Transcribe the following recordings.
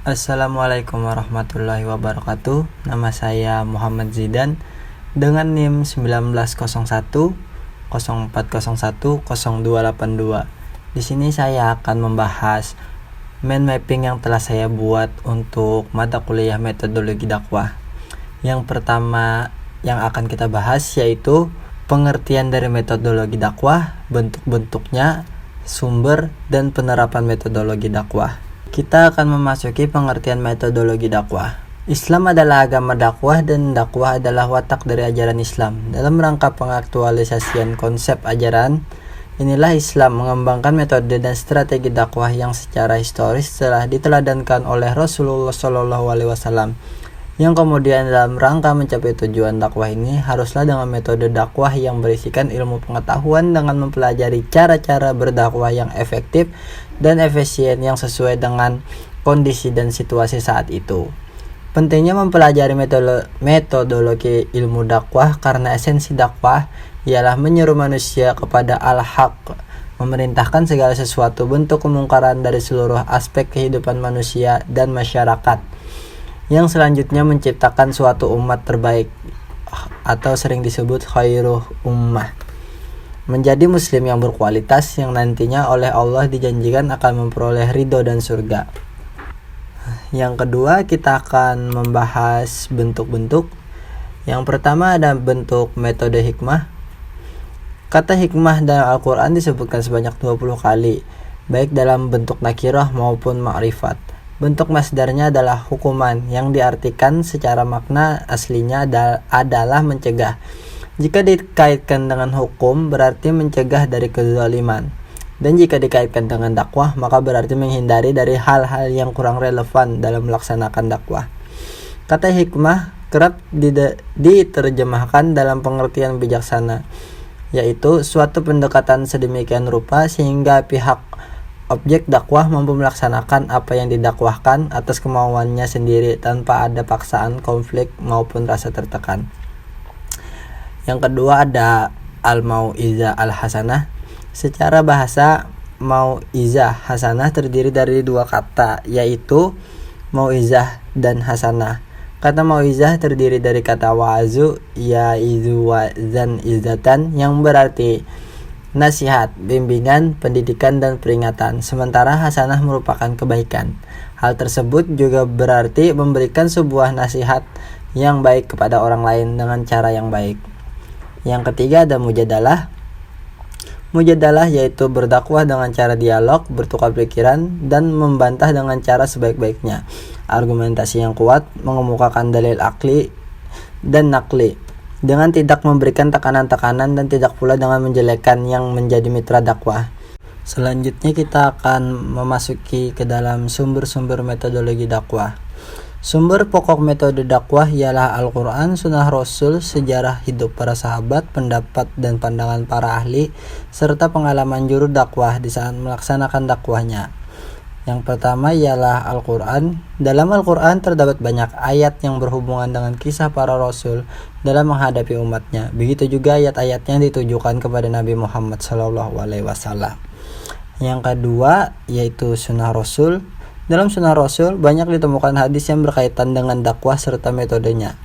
Assalamualaikum warahmatullahi wabarakatuh. Nama saya Muhammad Zidan dengan NIM 1901 0401 0282. Di sini saya akan membahas mind mapping yang telah saya buat untuk mata kuliah metodologi dakwah. Yang pertama yang akan kita bahas yaitu pengertian dari metodologi dakwah, bentuk-bentuknya, sumber, dan penerapan metodologi dakwah. Kita akan memasuki pengertian metodologi dakwah. Islam adalah agama dakwah dan dakwah adalah watak dari ajaran Islam. Dalam rangka pengaktualisasian konsep ajaran, inilah Islam mengembangkan metode dan strategi dakwah yang secara historis telah diteladankan oleh Rasulullah SAW. Yang kemudian dalam rangka mencapai tujuan dakwah ini haruslah dengan metode dakwah yang berisikan ilmu pengetahuan dengan mempelajari cara-cara berdakwah yang efektif dan efisien yang sesuai dengan kondisi dan situasi saat itu. Pentingnya mempelajari metodologi ilmu dakwah karena esensi dakwah ialah menyeru manusia kepada al-haq, memerintahkan segala sesuatu bentuk kemungkaran dari seluruh aspek kehidupan manusia dan masyarakat, yang selanjutnya menciptakan suatu umat terbaik atau sering disebut khairuh ummah, menjadi muslim yang berkualitas yang nantinya oleh Allah dijanjikan akan memperoleh ridho dan surga. Yang kedua, kita akan membahas bentuk-bentuk. Yang pertama ada bentuk metode hikmah. Kata hikmah dalam Al-Quran disebutkan sebanyak 20 kali, baik dalam bentuk nakirah maupun ma'rifat. Bentuk masdarnya adalah hukuman, yang diartikan secara makna aslinya adalah mencegah. Jika dikaitkan dengan hukum, berarti mencegah dari kezaliman. Dan jika dikaitkan dengan dakwah, maka berarti menghindari dari hal-hal yang kurang relevan dalam melaksanakan dakwah. Kata hikmah kerap diterjemahkan dalam pengertian bijaksana, yaitu suatu pendekatan sedemikian rupa sehingga pihak objek dakwah mampu melaksanakan apa yang didakwahkan atas kemauannya sendiri tanpa ada paksaan, konflik, maupun rasa tertekan. Yang kedua ada al-mau'izah al-hasanah. Secara bahasa, mau'izah hasanah terdiri dari dua kata, yaitu mau'izah dan hasanah. Kata mau'izah terdiri dari kata wa'azu, ya'izu wa'zan izatan, yang berarti nasihat, bimbingan, pendidikan, dan peringatan. Sementara hasanah merupakan kebaikan. Hal tersebut juga berarti memberikan sebuah nasihat yang baik kepada orang lain dengan cara yang baik. Yang ketiga ada mujadalah. Mujadalah yaitu berdakwah dengan cara dialog, bertukar pikiran, dan membantah dengan cara sebaik-baiknya. Argumentasi yang kuat, mengemukakan dalil akli dan nakli, dengan tidak memberikan tekanan-tekanan dan tidak pula dengan menjelekkan yang menjadi mitra dakwah. Selanjutnya kita akan memasuki ke dalam sumber-sumber metodologi dakwah. Sumber pokok metode dakwah ialah Al-Quran, Sunnah Rasul, sejarah hidup para sahabat, pendapat dan pandangan para ahli, serta pengalaman juru dakwah di saat melaksanakan dakwahnya. Yang pertama ialah Al-Quran. Dalam Al-Quran terdapat banyak ayat yang berhubungan dengan kisah para rasul dalam menghadapi umatnya. Begitu juga ayat-ayat yang ditujukan kepada Nabi Muhammad SAW. Yang kedua yaitu Sunnah Rasul. Dalam Sunnah Rasul banyak ditemukan hadis yang berkaitan dengan dakwah serta metodenya.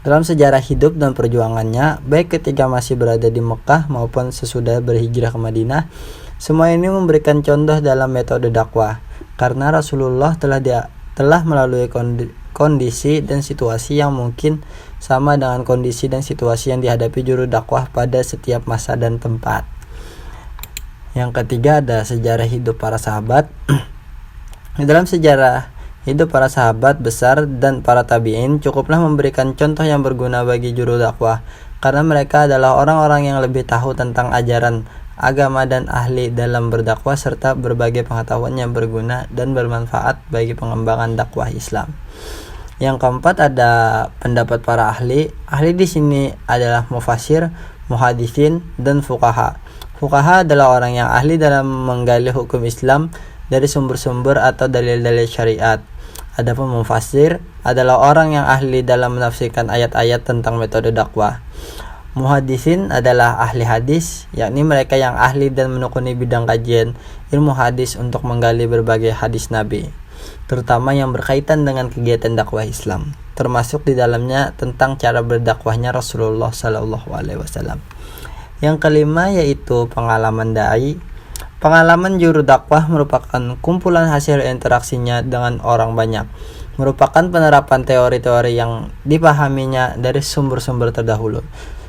Dalam sejarah hidup dan perjuangannya, baik ketika masih berada di Mekah maupun sesudah berhijrah ke Madinah, semua ini memberikan contoh dalam metode dakwah. Karena Rasulullah telah melalui kondisi dan situasi yang mungkin sama dengan kondisi dan situasi yang dihadapi juru dakwah pada setiap masa dan tempat. Yang ketiga ada sejarah hidup para sahabat. Dalam sejarah hidup para sahabat besar dan para tabi'in cukuplah memberikan contoh yang berguna bagi juru dakwah, karena mereka adalah orang-orang yang lebih tahu tentang ajaran agama dan ahli dalam berdakwah serta berbagai pengetahuan yang berguna dan bermanfaat bagi pengembangan dakwah Islam. Yang keempat ada pendapat para ahli. Ahli di sini adalah mufasir, muhaditsin, dan fuqaha. Fuqaha adalah orang yang ahli dalam menggali hukum Islam dari sumber-sumber atau dalil-dalil syariat. Adapun mufasir adalah orang yang ahli dalam menafsirkan ayat-ayat tentang metode dakwah. Muhaddisin adalah ahli hadis, yakni mereka yang ahli dan menekuni bidang kajian ilmu hadis untuk menggali berbagai hadis Nabi. terutama yang berkaitan dengan kegiatan dakwah Islam, termasuk di dalamnya tentang cara berdakwahnya Rasulullah SAW. Yang kelima yaitu pengalaman dai. Pengalaman juru dakwah merupakan kumpulan hasil interaksinya dengan orang banyak, merupakan penerapan teori-teori yang dipahaminya dari sumber-sumber terdahulu.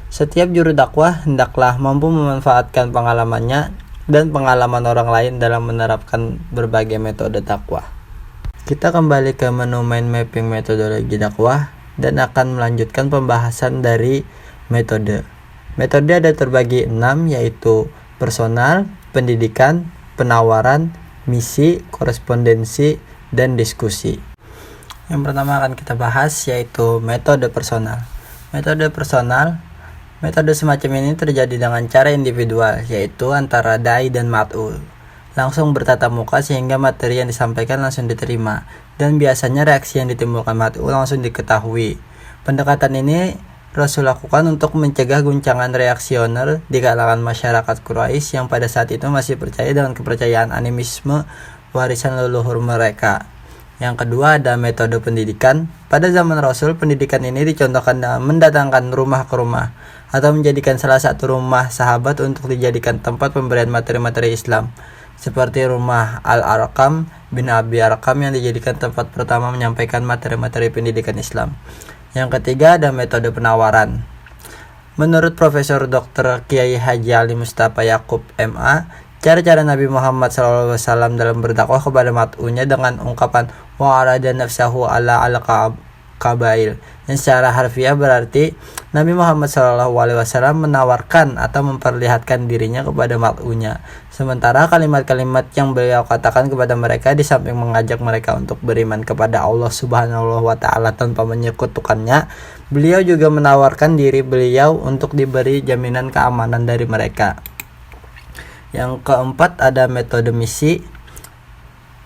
Setiap juru dakwah hendaklah mampu memanfaatkan pengalamannya dan pengalaman orang lain dalam menerapkan berbagai metode dakwah. Kita kembali ke menu mind mapping metodologi dakwah dan akan melanjutkan pembahasan dari metode. Metode ada terbagi 6, yaitu personal, pendidikan, penawaran, misi, korespondensi, dan diskusi. Yang pertama akan kita bahas yaitu metode personal. Metode semacam ini terjadi dengan cara individual, yaitu antara dai dan mat'ul. Langsung bertatap muka sehingga materi yang disampaikan langsung diterima, dan biasanya reaksi yang ditimbulkan mat'ul langsung diketahui. Pendekatan ini Rasul lakukan untuk mencegah guncangan reaksioner di kalangan masyarakat Quraisy yang pada saat itu masih percaya dengan kepercayaan animisme warisan leluhur mereka. Yang kedua ada metode pendidikan. Pada zaman Rasul, pendidikan ini dicontohkan dengan mendatangkan rumah ke rumah atau menjadikan salah satu rumah sahabat untuk dijadikan tempat pemberian materi-materi Islam, seperti rumah Al-Arqam bin Abi Arqam yang dijadikan tempat pertama menyampaikan materi-materi pendidikan Islam. Yang ketiga ada metode penawaran. Menurut Profesor Dr. Kiai Haji Ali Mustafa Yakub MA, cara-cara Nabi Muhammad SAW dalam berdakwah kepada mat'unya dengan ungkapan wa'arada nafsahu ala al-kabail, yang secara harfiah berarti Nabi Muhammad SAW menawarkan atau memperlihatkan dirinya kepada mat'unya. Sementara kalimat-kalimat yang beliau katakan kepada mereka di samping mengajak mereka untuk beriman kepada Allah Subhanahu wa Ta'ala tanpa menyekutukannya, beliau juga menawarkan diri beliau untuk diberi jaminan keamanan dari mereka. Yang keempat ada metode misi.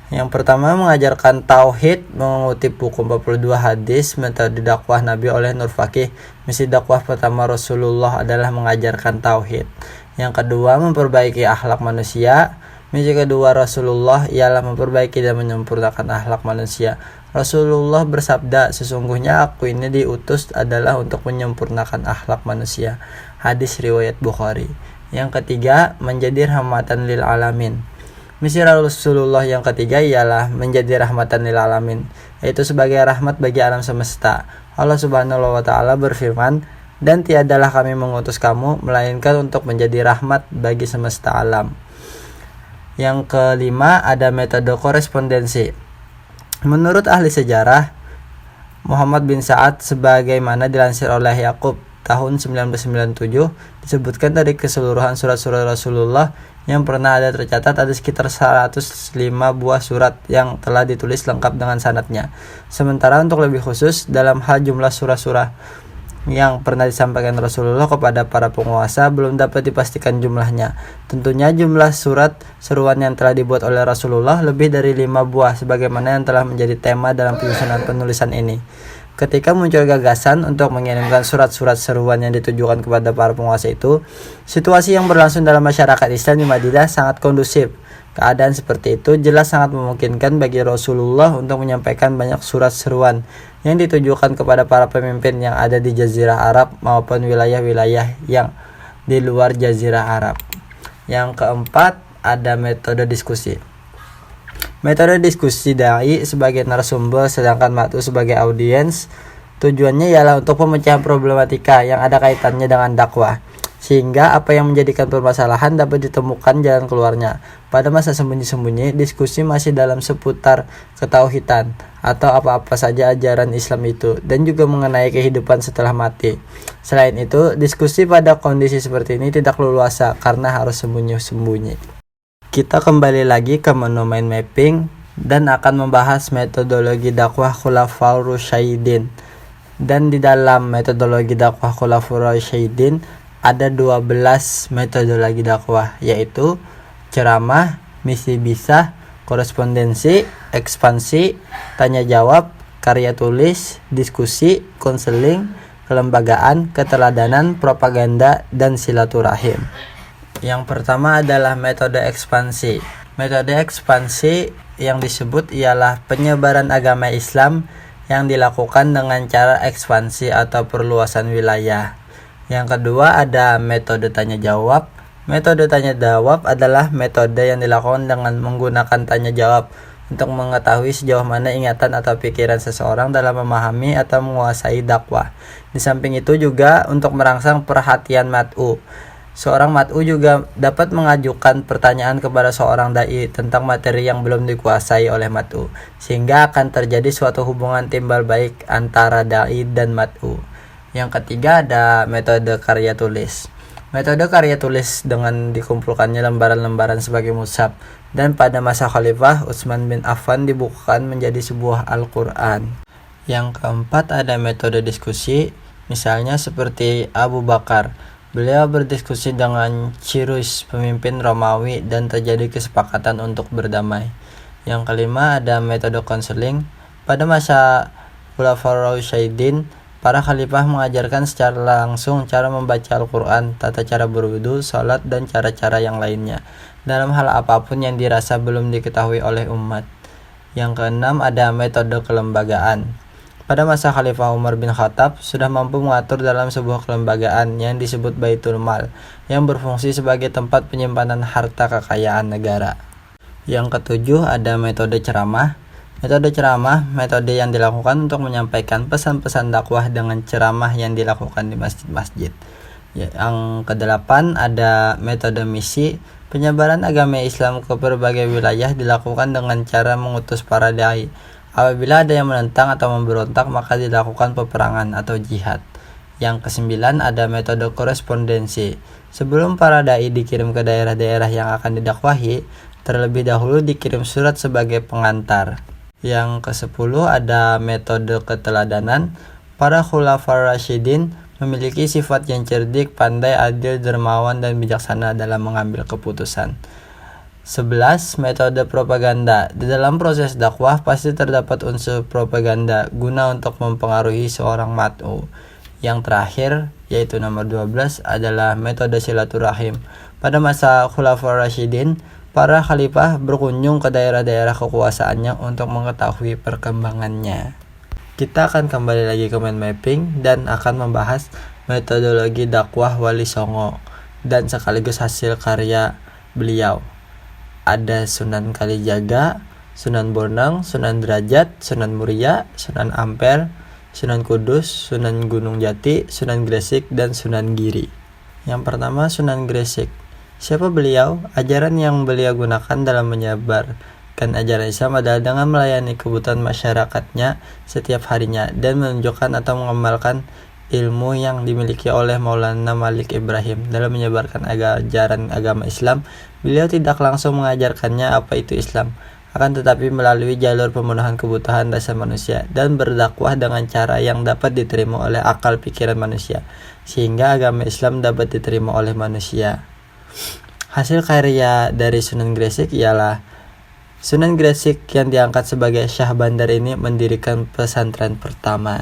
Yang pertama mengajarkan tauhid mengutip buku 42 hadis metode dakwah Nabi oleh Nur Fakih. Misi dakwah pertama Rasulullah adalah mengajarkan tauhid. Yang kedua memperbaiki akhlak manusia. Misi kedua Rasulullah ialah memperbaiki dan menyempurnakan akhlak manusia. Rasulullah bersabda, sesungguhnya aku ini diutus adalah untuk menyempurnakan akhlak manusia. Hadis riwayat Bukhari. Yang ketiga menjadi rahmatan lil alamin. Misi Rasulullah yang ketiga ialah menjadi rahmatan lil alamin, yaitu sebagai rahmat bagi alam semesta. Allah Subhanahu wa Ta'ala berfirman, dan tiadalah kami mengutus kamu melainkan untuk menjadi rahmat bagi semesta alam. Yang kelima ada metode korespondensi. Menurut ahli sejarah, Muhammad bin Sa'ad sebagaimana dilansir oleh Yakub tahun 1997 disebutkan dari keseluruhan surat-surat Rasulullah yang pernah ada tercatat ada sekitar 105 buah surat yang telah ditulis lengkap dengan sanadnya. Sementara untuk lebih khusus dalam hal jumlah surah-surah yang pernah disampaikan Rasulullah kepada para penguasa belum dapat dipastikan jumlahnya. Tentunya jumlah surat seruan yang telah dibuat oleh Rasulullah lebih dari 5 buah sebagaimana yang telah menjadi tema dalam penyusunan penulisan ini. Ketika muncul gagasan untuk mengirimkan surat-surat seruan yang ditujukan kepada para penguasa itu, situasi yang berlangsung dalam masyarakat Islam di Madinah sangat kondusif. Keadaan seperti itu jelas sangat memungkinkan bagi Rasulullah untuk menyampaikan banyak surat seruan yang ditujukan kepada para pemimpin yang ada di Jazirah Arab maupun wilayah-wilayah yang di luar Jazirah Arab. Yang keempat ada metode diskusi. Metode diskusi dai sebagai narasumber sedangkan mat'u sebagai audiens, tujuannya ialah untuk pemecahan problematika yang ada kaitannya dengan dakwah, sehingga apa yang menjadikan permasalahan dapat ditemukan jalan keluarnya. Pada masa sembunyi-sembunyi, diskusi masih dalam seputar ketauhidan atau apa-apa saja ajaran Islam itu, dan juga mengenai kehidupan setelah mati. Selain itu, diskusi pada kondisi seperti ini tidak leluasa karena harus sembunyi-sembunyi. Kita kembali lagi ke menu mind mapping dan akan membahas metodologi dakwah Khulafaur Rasyidin. Dan di dalam metodologi dakwah Khulafaur Rasyidin ada 12 metodologi dakwah, yaitu ceramah, misi bisah, korespondensi, ekspansi, tanya jawab, karya tulis, diskusi, konseling, kelembagaan, keteladanan, propaganda, dan silaturahim. Yang pertama adalah metode ekspansi. Metode ekspansi yang disebut ialah penyebaran agama Islam yang dilakukan dengan cara ekspansi atau perluasan wilayah. Yang kedua ada metode tanya jawab. Metode tanya jawab adalah metode yang dilakukan dengan menggunakan tanya jawab untuk mengetahui sejauh mana ingatan atau pikiran seseorang dalam memahami atau menguasai dakwah. Di samping itu juga untuk merangsang perhatian mat'u. Seorang mat'u juga dapat mengajukan pertanyaan kepada seorang dai tentang materi yang belum dikuasai oleh mat'u, sehingga akan terjadi suatu hubungan timbal baik antara dai dan mat'u. Yang ketiga ada metode karya tulis. Metode karya tulis dengan dikumpulkannya lembaran-lembaran sebagai mushaf, dan pada masa Khalifah Utsman bin Affan dibukukan menjadi sebuah Al-Quran. Yang keempat ada metode diskusi, misalnya seperti Abu Bakar. Beliau berdiskusi dengan Cyrus, pemimpin Romawi, dan terjadi kesepakatan untuk berdamai. Yang kelima ada metode konseling. Pada masa Khulafaur Rasyidin, para khalifah mengajarkan secara langsung cara membaca Al-Quran, tata cara berwudu, salat, dan cara-cara yang lainnya dalam hal apapun yang dirasa belum diketahui oleh umat. Yang keenam ada metode kelembagaan. Pada masa Khalifah Umar bin Khattab sudah mampu mengatur dalam sebuah kelembagaan yang disebut Baitul Mal, yang berfungsi sebagai tempat penyimpanan harta kekayaan negara. Yang ketujuh ada metode ceramah. Metode ceramah, metode yang dilakukan untuk menyampaikan pesan-pesan dakwah dengan ceramah yang dilakukan di masjid-masjid. Yang kedelapan ada metode misi. Penyebaran agama Islam ke berbagai wilayah dilakukan dengan cara mengutus para dai. Apabila ada yang menentang atau memberontak, maka dilakukan peperangan atau jihad. Yang kesembilan ada metode korespondensi. Sebelum para dai dikirim ke daerah-daerah yang akan didakwahi, terlebih dahulu dikirim surat sebagai pengantar. Yang kesepuluh ada metode keteladanan. Para Khulafaur Rasyidin memiliki sifat yang cerdik, pandai, adil, dermawan, dan bijaksana dalam mengambil keputusan. 11. Metode propaganda. Di dalam proses dakwah pasti terdapat unsur propaganda guna untuk mempengaruhi seorang mat'u. Yang terakhir, yaitu nomor 12, adalah metode silaturahim. Pada masa Khulafaur Rasyidin, para khalifah berkunjung ke daerah-daerah kekuasaannya untuk mengetahui perkembangannya. Kita akan kembali lagi ke mind mapping dan akan membahas metodologi dakwah Wali Songo dan sekaligus hasil karya beliau. Ada Sunan Kalijaga, Sunan Bonang, Sunan Derajat, Sunan Muria, Sunan Ampel, Sunan Kudus, Sunan Gunung Jati, Sunan Gresik, dan Sunan Giri. Yang pertama Sunan Gresik. Siapa beliau? Ajaran yang beliau gunakan dalam menyebarkan ajaran Islam adalah dengan melayani kebutuhan masyarakatnya setiap harinya dan menunjukkan atau mengamalkan ilmu yang dimiliki oleh Maulana Malik Ibrahim dalam menyebarkan ajaran agama Islam. Beliau tidak langsung mengajarkannya apa itu Islam, akan tetapi melalui jalur pemenuhan kebutuhan dasar manusia dan berdakwah dengan cara yang dapat diterima oleh akal pikiran manusia, sehingga agama Islam dapat diterima oleh manusia. Hasil karya dari Sunan Gresik ialah Sunan Gresik yang diangkat sebagai Syah Bandar ini mendirikan pesantren pertama.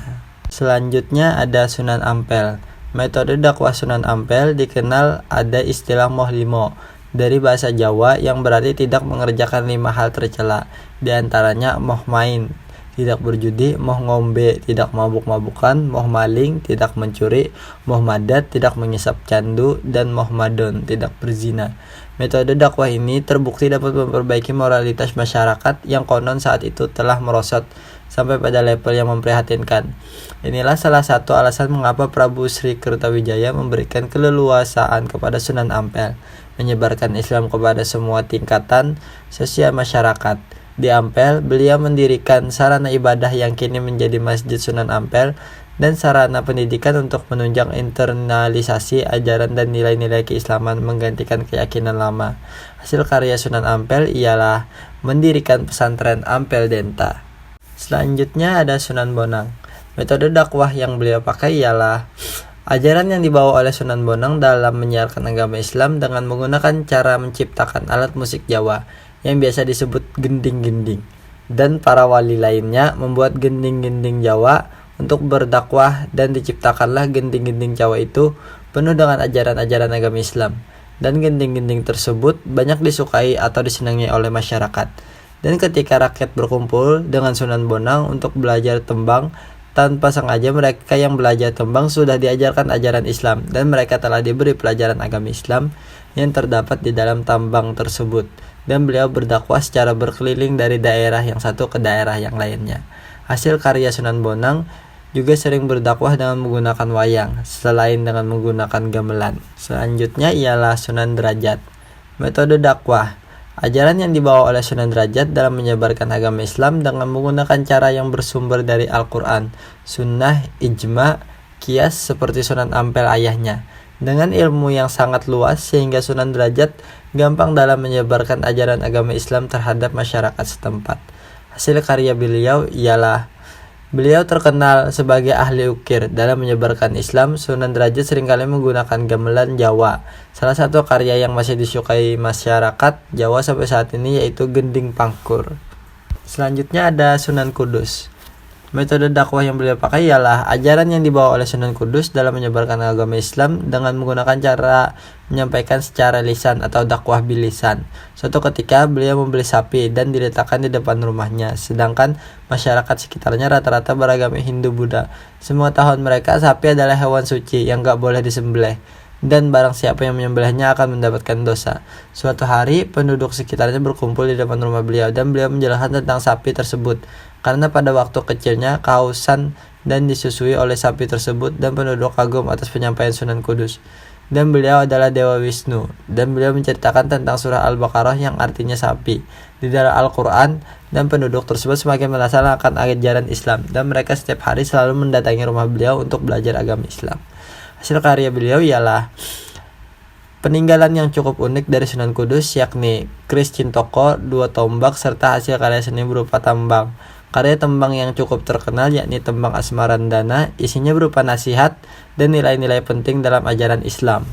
Selanjutnya ada Sunan Ampel. Metode dakwah Sunan Ampel dikenal ada istilah mohlimo dari bahasa Jawa yang berarti tidak mengerjakan 5 hal tercela. Di antaranya moh main, tidak berjudi, moh ngombe, tidak mabuk-mabukan, moh maling, tidak mencuri, moh madat, tidak mengisap candu, dan moh madon, tidak berzina. Metode dakwah ini terbukti dapat memperbaiki moralitas masyarakat yang konon saat itu telah merosot sampai pada level yang memprihatinkan. Inilah salah satu alasan mengapa Prabu Sri Kertawijaya memberikan keleluasaan kepada Sunan Ampel menyebarkan Islam kepada semua tingkatan sosial masyarakat. Di Ampel, beliau mendirikan sarana ibadah yang kini menjadi Masjid Sunan Ampel dan sarana pendidikan untuk menunjang internalisasi ajaran dan nilai-nilai keislaman menggantikan keyakinan lama. Hasil karya Sunan Ampel ialah mendirikan pesantren Ampel Denta. Selanjutnya ada Sunan Bonang. Metode dakwah yang beliau pakai ialah ajaran yang dibawa oleh Sunan Bonang dalam menyiarkan agama Islam dengan menggunakan cara menciptakan alat musik Jawa yang biasa disebut gending-gending, dan para wali lainnya membuat gending-gending Jawa untuk berdakwah, dan diciptakanlah gending-gending Jawa itu penuh dengan ajaran-ajaran agama Islam, dan gending-gending tersebut banyak disukai atau disenangi oleh masyarakat. Dan ketika rakyat berkumpul dengan Sunan Bonang untuk belajar tembang, tanpa sengaja mereka yang belajar tembang sudah diajarkan ajaran Islam dan mereka telah diberi pelajaran agama Islam yang terdapat di dalam tambang tersebut. Dan beliau berdakwah secara berkeliling dari daerah yang satu ke daerah yang lainnya. Hasil karya Sunan Bonang juga sering berdakwah dengan menggunakan wayang, selain dengan menggunakan gamelan. Selanjutnya ialah Sunan Derajat. Metode dakwah. Ajaran yang dibawa oleh Sunan Derajat dalam menyebarkan agama Islam dengan menggunakan cara yang bersumber dari Al-Quran, Sunnah, Ijma, Qiyas seperti Sunan Ampel ayahnya. Dengan ilmu yang sangat luas sehingga Sunan Derajat gampang dalam menyebarkan ajaran agama Islam terhadap masyarakat setempat. Hasil karya beliau ialah beliau terkenal sebagai ahli ukir. Dalam menyebarkan Islam, Sunan Derajat seringkali menggunakan gamelan Jawa. Salah satu karya yang masih disukai masyarakat Jawa sampai saat ini yaitu gending pangkur. Selanjutnya ada Sunan Kudus. Metode dakwah yang beliau pakai ialah ajaran yang dibawa oleh Sunan Kudus dalam menyebarkan agama Islam dengan menggunakan cara menyampaikan secara lisan atau dakwah bilisan. Suatu ketika beliau membeli sapi dan diletakkan di depan rumahnya, sedangkan masyarakat sekitarnya rata-rata beragama Hindu-Buddha. Semua tahun mereka sapi adalah hewan suci yang gak boleh disembelih, dan barang siapa yang menyembelihnya akan mendapatkan dosa. Suatu hari penduduk sekitarnya berkumpul di depan rumah beliau dan beliau menjelaskan tentang sapi tersebut. Karena pada waktu kecilnya kehausan dan disusui oleh sapi tersebut, dan penduduk kagum atas penyampaian Sunan Kudus. Dan beliau adalah Dewa Wisnu, dan beliau menceritakan tentang surah Al-Baqarah yang artinya sapi di dalam Al-Quran, dan penduduk tersebut semakin melaksanakan ajaran Islam, dan mereka setiap hari selalu mendatangi rumah beliau untuk belajar agama Islam. Hasil karya beliau ialah peninggalan yang cukup unik dari Sunan Kudus, yakni Kris Cintoko, 2 tombak, serta hasil karya seni berupa tambang. Karya tembang yang cukup terkenal yakni tembang Asmarandana, isinya berupa nasihat dan nilai-nilai penting dalam ajaran Islam.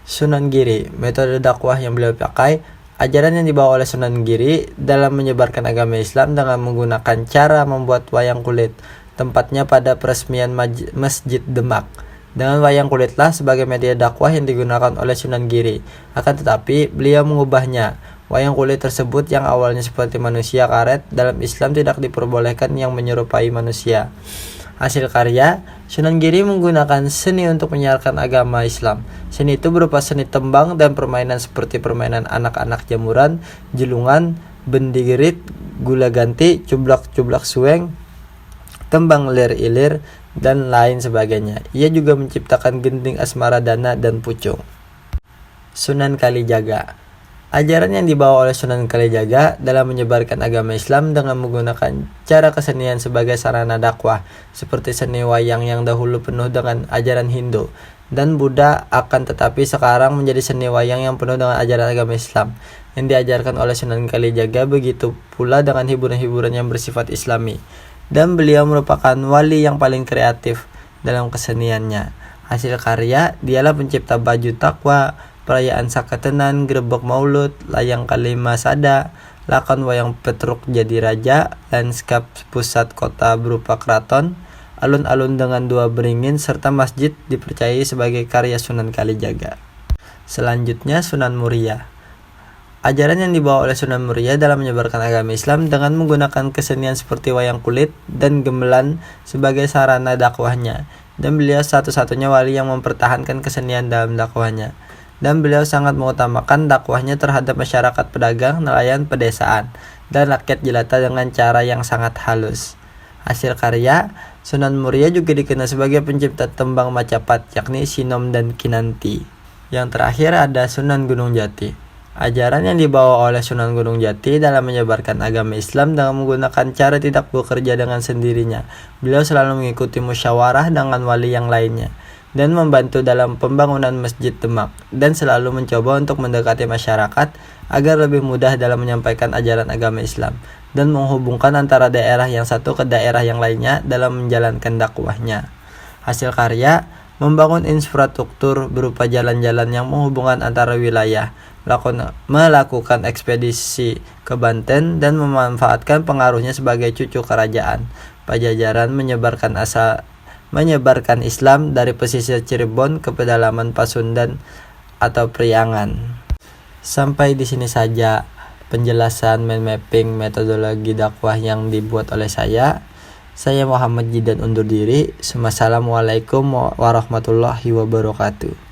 Sunan Giri. Metode dakwah yang beliau pakai, ajaran yang dibawa oleh Sunan Giri dalam menyebarkan agama Islam dengan menggunakan cara membuat wayang kulit, tempatnya pada peresmian Masjid Demak. Dengan wayang kulitlah sebagai media dakwah yang digunakan oleh Sunan Giri. Akan tetapi beliau mengubahnya. Wayang kulit tersebut yang awalnya seperti manusia karet, dalam Islam tidak diperbolehkan yang menyerupai manusia. Hasil karya, Sunan Giri menggunakan seni untuk menyiarkan agama Islam. Seni itu berupa seni tembang dan permainan seperti permainan anak-anak jamuran, jelungan, bendigerit, gula ganti, cublak-cublak sueng, tembang lir-ilir, dan lain sebagainya. Ia juga menciptakan gending Asmaradana dan pucung. Sunan Kalijaga. Ajaran yang dibawa oleh Sunan Kalijaga dalam menyebarkan agama Islam dengan menggunakan cara kesenian sebagai sarana dakwah, seperti seni wayang yang dahulu penuh dengan ajaran Hindu dan Buddha, akan tetapi sekarang menjadi seni wayang yang penuh dengan ajaran agama Islam yang diajarkan oleh Sunan Kalijaga. Begitu pula dengan hiburan-hiburan yang bersifat Islami, dan beliau merupakan wali yang paling kreatif dalam keseniannya. Hasil karya, dialah pencipta baju takwa, perayaan Sakatenan, Grebek Maulud, layang Kalima Sada, lakon wayang Petruk Jadi Raja, lanskap pusat kota berupa keraton, alun-alun dengan 2 beringin, serta masjid dipercayai sebagai karya Sunan Kalijaga. Selanjutnya Sunan Muria. Ajaran yang dibawa oleh Sunan Muria dalam menyebarkan agama Islam dengan menggunakan kesenian seperti wayang kulit dan gamelan sebagai sarana dakwahnya, dan beliau satu-satunya wali yang mempertahankan kesenian dalam dakwahnya. Dan beliau sangat mengutamakan dakwahnya terhadap masyarakat pedagang, nelayan, pedesaan, dan rakyat jelata dengan cara yang sangat halus. Hasil karya, Sunan Muria juga dikenal sebagai pencipta tembang Macapat, yakni Sinom dan Kinanti. Yang terakhir ada Sunan Gunung Jati. Ajaran yang dibawa oleh Sunan Gunung Jati dalam menyebarkan agama Islam dengan menggunakan cara tidak bekerja dengan sendirinya. Beliau selalu mengikuti musyawarah dengan wali yang lainnya dan membantu dalam pembangunan Masjid Demak, dan selalu mencoba untuk mendekati masyarakat agar lebih mudah dalam menyampaikan ajaran agama Islam dan menghubungkan antara daerah yang satu ke daerah yang lainnya dalam menjalankan dakwahnya. Hasil karya, membangun infrastruktur berupa jalan-jalan yang menghubungkan antara wilayah, melakukan ekspedisi ke Banten, dan memanfaatkan pengaruhnya sebagai cucu kerajaan Pajajaran menyebarkan Islam dari pesisir Cirebon ke pedalaman Pasundan atau Priangan. Sampai di sini saja penjelasan mind mapping metodologi dakwah yang dibuat oleh saya. Saya Muhammad Zidan undur diri. Wassalamualaikum warahmatullahi wabarakatuh.